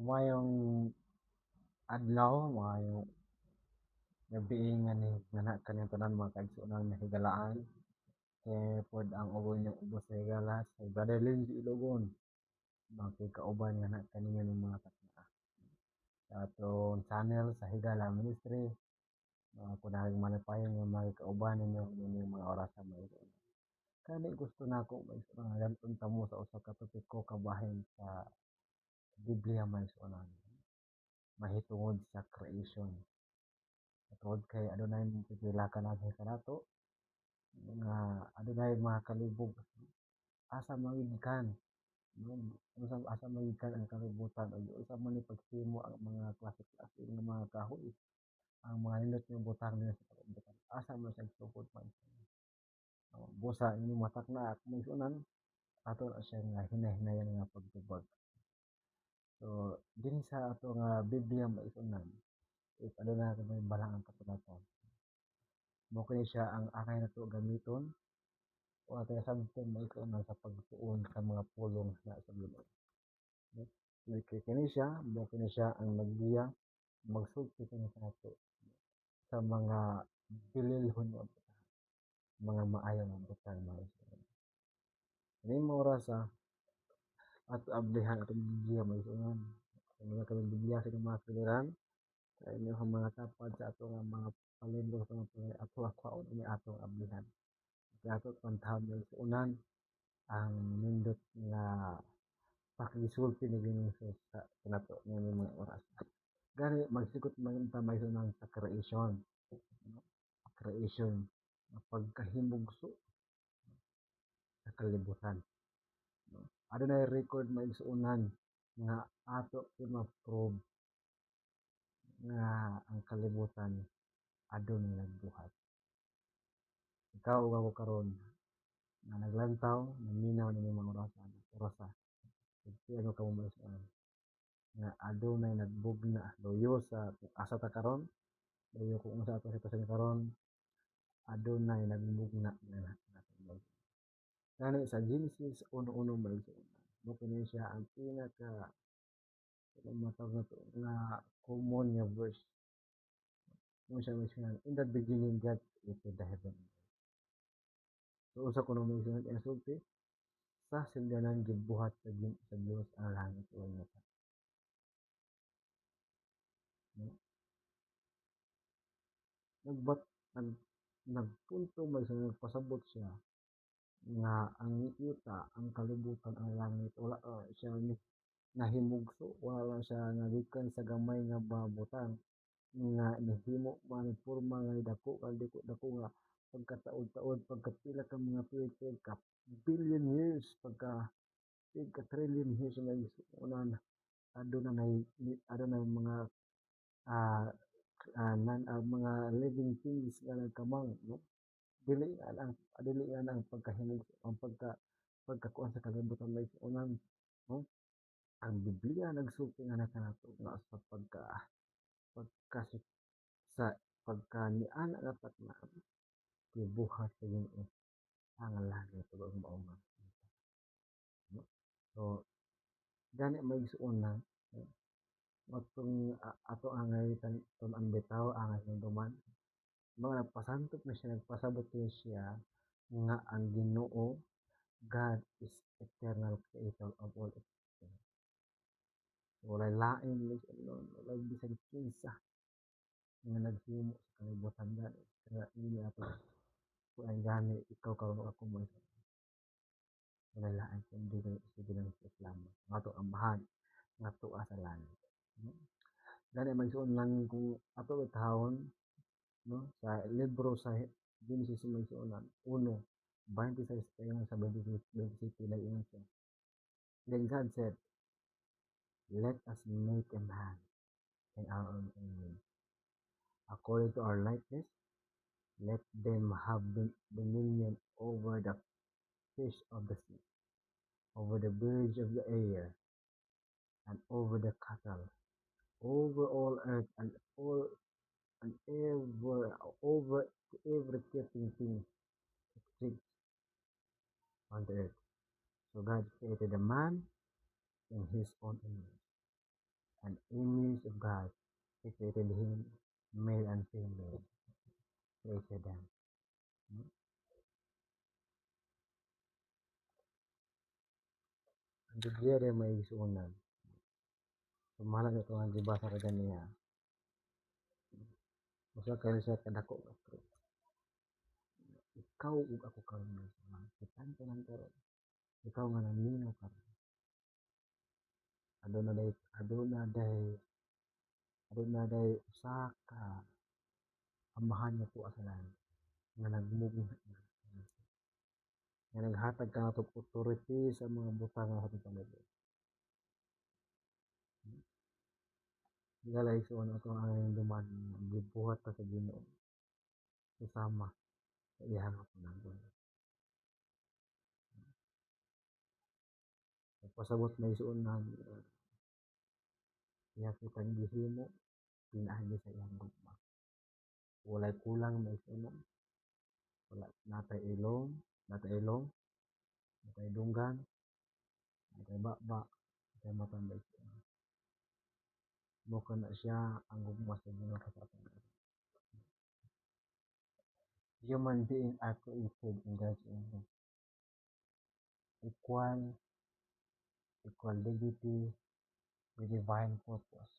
Mayong adlaw, mayong gabi nga ni ngana kaning tanan mga kaigsuonan nga higalaan. Kay pod ang ugon niyong ubos sa higala sa Brother Lindsay Ilogon. Makikauban nga na kaninyo ng mga takna. Sa atong channel sa Higala Ministry, kunahing malipayon nga makikauban ninyo nining mga oras sa mga ito. Kani gusto nako maigsuonan nga ganton tamo sa usa ka topiko kabahin sa Biblia maigsuonan. Mahitungod sa creation. Tungod kay adunay pipila ka na sa kanato nga adunay mga kalibog asa magikan asa magikan ang kalibutan ug usa man ni paghimo ang mga klase-klase nga mga kahoy ang mga nindot nga butang nila sa kalibutan asa man siya sukod man busa ini matak na ak maisunan ato na siya nga hinay-hinayan nga pagtubag. So dinhi sa ato nga Biblia maisunan is adunay kami balang kasulatan. Mo kini siya ang akay nato gamiton o atay sabton maisunan sa pagtuon sa mga pulong na sa Ginoo. Kini siya, mo kini siya ang nagbiya magsugti kini sa ato sa mga bililhon nga butang, mga maayo nga butang mga igsoon. Kini mo oras ato ablihan atong Biblia maigsuonan. Mga kami Biblia sa mga kaliran sa inyong mga tapad sa ato nga mga palibro sa mga ato akwaon ini atong ablihan. Kaya ato pantawon maigsuonan ang nindot nga pakisulti ni Ginoong Hesus sa kanato nga mga oras. Gani magsikot man ta maigsuonan sa creation. Creation nga pagkahimugso sa kalibutan. No? Adunay record maigsuonan nga ato ma-prove nga ang kalibutan adunay nagbuhat. Ikaw ug ako karon nga naglantaw, naminaw ni mga orasa. Ug ano ka mo maigsuonan nga adunay nagbugna luyo sa asa ta karon, luyo kung unsa ato sitwasyon karon, adunay nagbugna nga natubag. Gani sa Genesis 1:1 maigsuonan. Mo kini siya ang pinaka matawag nato nga common nga verse. Mo siya maigsuonan, in the beginning God created the heaven. So usa kuno maigsuonan ang sulti sa silganan gibuhat sa Dios ang langit ug ang yuta. No? Nagbat nag nagpunto maigsuonan nagpasabot siya nga ang yuta, ang kalibutan, ang langit wala siya ni nahimugso, wala lang siya nagikan sa gamay nga mga butang nga nahimo man porma nga dako dako nga pagkataod-taod pagkapila ka mga tuig ka billion years pagka trillion years nga isunan adunay mga ah, mga living things nga nagkamang no dili nga ang pagkahimog ang pagkakuan sa kalibutan may isunan no ang Biblia nagsulti nga kanato nga sa pagka sa pagkaniana nga taknaan gibuhat sa Ginoo ang langit ug ang mao nga no? So gani maigsuon na no? Matong ato angay tun-an bitaw angay hinumduman mga nagpasangkot na siya nagpasabot siya nga ang Ginoo God is eternal creator of all existence. Walay lain walay bisag kinsa nga naghimo sa kalibutan gani kaya ini ato kung ang gani ikaw karon ako mo walay lain kundi sige lang sa Islam nga ato amahan nga tuwa sa langit. No? Gani maigsuon lang kung ato bitahon no sa libro sa Genesis maigsuonan 1:26 paingon sa 27 ingon siya. Then God said, let us make a man in our own image, according to our likeness. Let them have dominion over the fish of the sea, over the birds of the air, and over the cattle, over all earth, and over every creeping thing that creeps on the earth. So God created a man in his own image. an image of God. He created him, male and female, created them. Hmm? Ang Biblia rin may isuunan. Sumalan ito ang gibasa ka ganiya. Usa kayo siya kadako nga truth. Ikaw ug ako karon nga sama. Kitan ka lang karon. Ikaw nga naminaw karon. Aduna day usa ka amahan nga tuwa sa langit nga nagmubuhat nga naghatag ka natong authority sa mga butang nga atong palibot. Galay so ano to ang duman gibuhat ta sa Ginoo susama sa iyang panagon. Pasabot na isuunan iya kitang gihimo pinaagi sa iyang gugma. Walay kulang na isuunan. Wala natay ilong, natay dunggan, natay bakba, natay matanda isuunan. Mo kana siya ang gugma sa Ginoo sa aton. Human being are created in God's image. Equal dignity with divine purpose.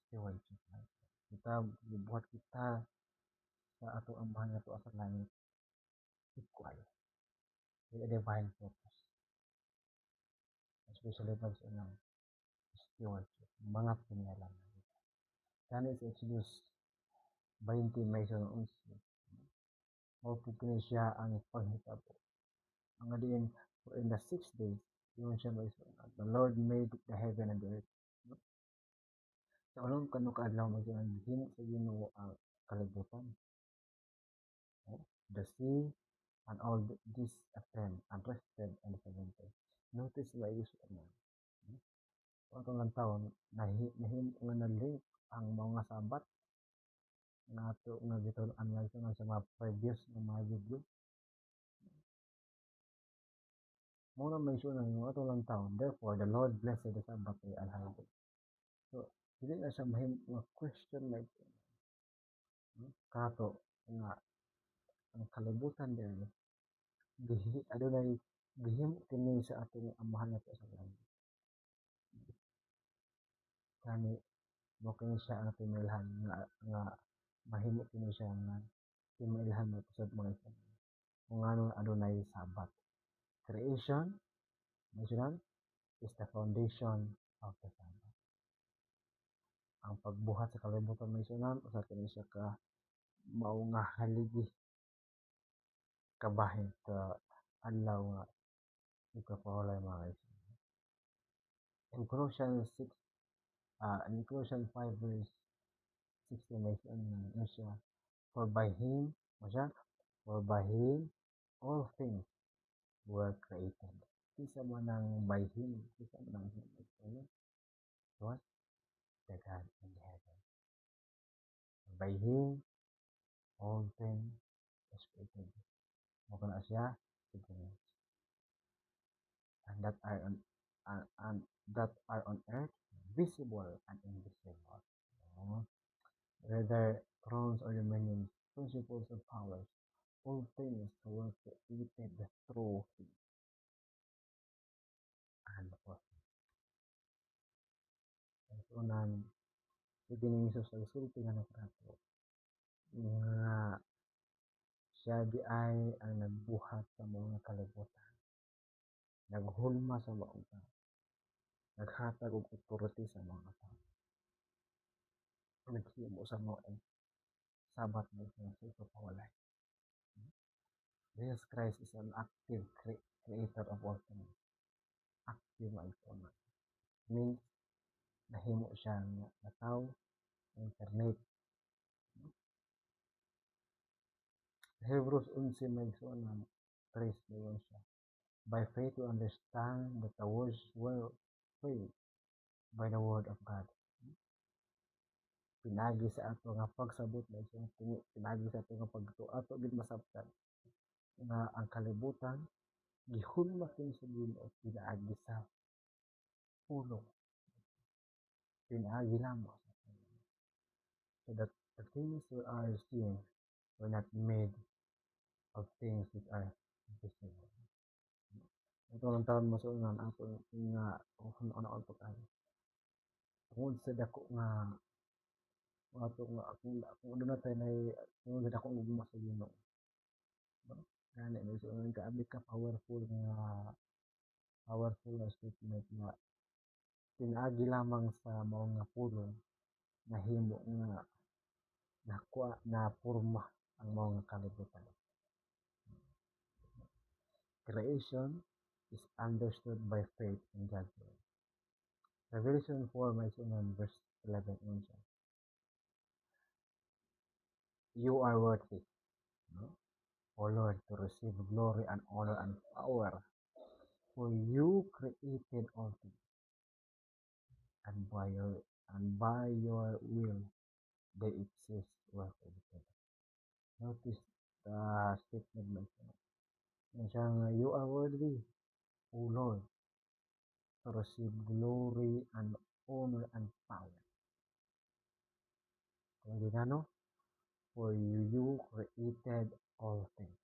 Stewardship. Buhat kita sa ato ang mahal na to sa langit equal with a divine purpose. Especially pag sa unang stewardship. Mga pinyalan. Kani sa Exodus 20 may sa 11. Maupukin siya ang paghitabo. Ang adiin, for in the 6 days, yun siya may sunod. The Lord made the heaven and the earth. Sa ulong kanu kaadlaw may sunod, himo sa Ginoo ang kalibutan. The sea and all this attend and rested on the 7th day. Notice ba yung sunod? Atong lang taon, nahimo nga na-link ang mga sabat nga ato nga gituluan lang sa mga previous nga mga video. Muna may sunod nga atong lang taon. Therefore, the Lord blessed the Sabbath day and holiday. So, dili na siya mahimo nga question like kato nga ang kalibutan din adunay gihimo kini sa atong amahan nato sa langit. Kani mo kini siya ang pinilhan nga mahimo kini siya nga pinilhan mo sa mga isa. Kung ano adunay sabat. Creation, national, is the foundation of the Sabbath. Ang pagbuhat sa kalibutan may sunan usa kini siya ka mao nga haligi kabahin sa adlaw nga ipapawalay mga isa. In Colossians 5 verse 16 may siya, for by him all things were created. Kisa man ang by him, kisa man ang him. Was the God in heaven. By him all things was created. Maka na siya and that are on earth, visible and invisible. Whether thrones or dominions, principles or powers, all things were created through him and for him. Ang unang ibiningiso sa sulti nga nakrato nga siya di ay ang nagbuhat sa mga kalibutan, naghulma sa mga tao, naghatag og authority sa mga tao, naghimo sa mga sabat na sa ipapawalay. Jesus Christ is an active creator of all things. Active ang ito. Means, nahimo siya nga tao, internet. Hebrews 11 may sunan, 3 mayon siya. By faith we understand that the words were framed by the word of God. Pinagi sa ato nga pagsabot na isang pinagi sa ato nga pagtuato gid masabtan nga ang kalibutan gihulma kini sa Ginoo pinaagi sa pulong pinaagi lamang sa Panginoon. So that the things we are seeing were not made of things which are visible. Ito ang taon mo sunan ato nga kung ano ang pagkain. Tungod sa dako nga ato nga kung ano na tayo na tungod sa dako nga sa Ginoo. No? Gani may sunan ka abi ka powerful na statement nga pinaagi lamang sa mao nga pulong nahimo nga nakuha na porma ang mao nga kalibutan. Creation is understood by faith in God's word. Revelation 4 may sunan verse 11 unsa. You are worthy, no? O Lord, to receive glory and honor and power, for you created all things, and by your will they exist well created. Notice the statement mentioned. You are worthy, O Lord, to receive glory and honor and power. Kung di na, no? For you created all things.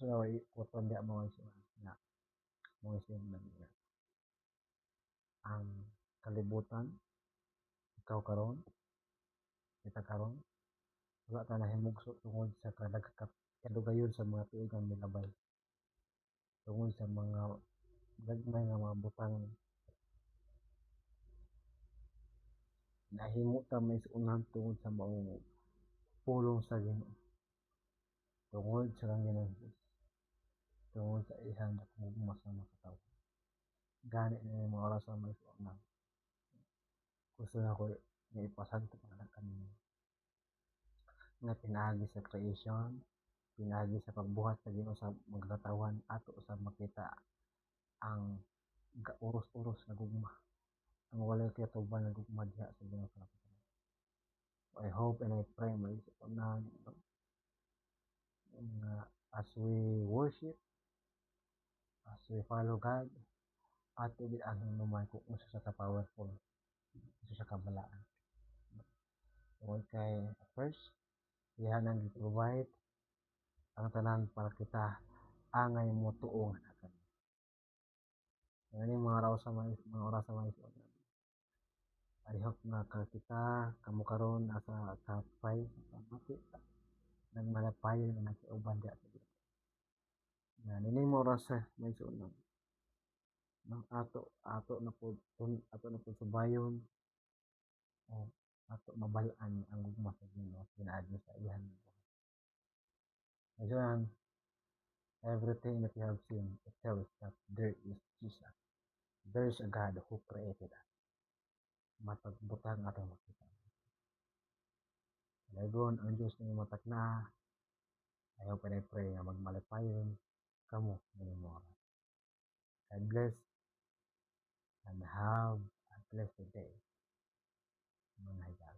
So, kuton di mga na mga statement niya. Ang kalibutan, ikaw karon, kita karon, wala ta nahimugso tungod sa kadugayon sa mga tuig ang milabay. Tungod sa mga gagmay nga mga butang nahimo ta may sunan tungod sa maong pulong sa Ginoo. Tungod sa lang Ginoo Jesus. Tungod sa isang dakong sa mga tao. Gani na yung mga oras na may sunan. Gusto na ko nga ipasanto para kanino. Nga pinaagi sa creation, pinaagi sa pagbuhat sa Ginoo sa magkatawan ato sa makita ang uros-uros na gugma. Ang walay katuban na gugma diha sa Ginoo sa I hope and I pray may sunan as we worship, as we follow God, ato gid ang hinuman kung usa sa ka-powerful, usa sa kabalaan. Tungod kay first, iyan ang provide ang tanan para kita angay mo tuong akan. Ngani mga oras sa mga I hope na kita kamu karon asa kapay sa mati nang malapayon na nakiuban diya. Nini mo oras may sunan. Nang ato na po subayon o ato mabalaan ang gugma sa Ginoo pinaagi sa iyan. Ngayon, everything that you have seen, it tells that there is Jesus. There is a God who created us. Matagbutang ato makita. Lagon ang Diyos na matak na, ayaw pa na pray na magmalipayon kamo ng mga. God bless and have a blessed day. Mga higal.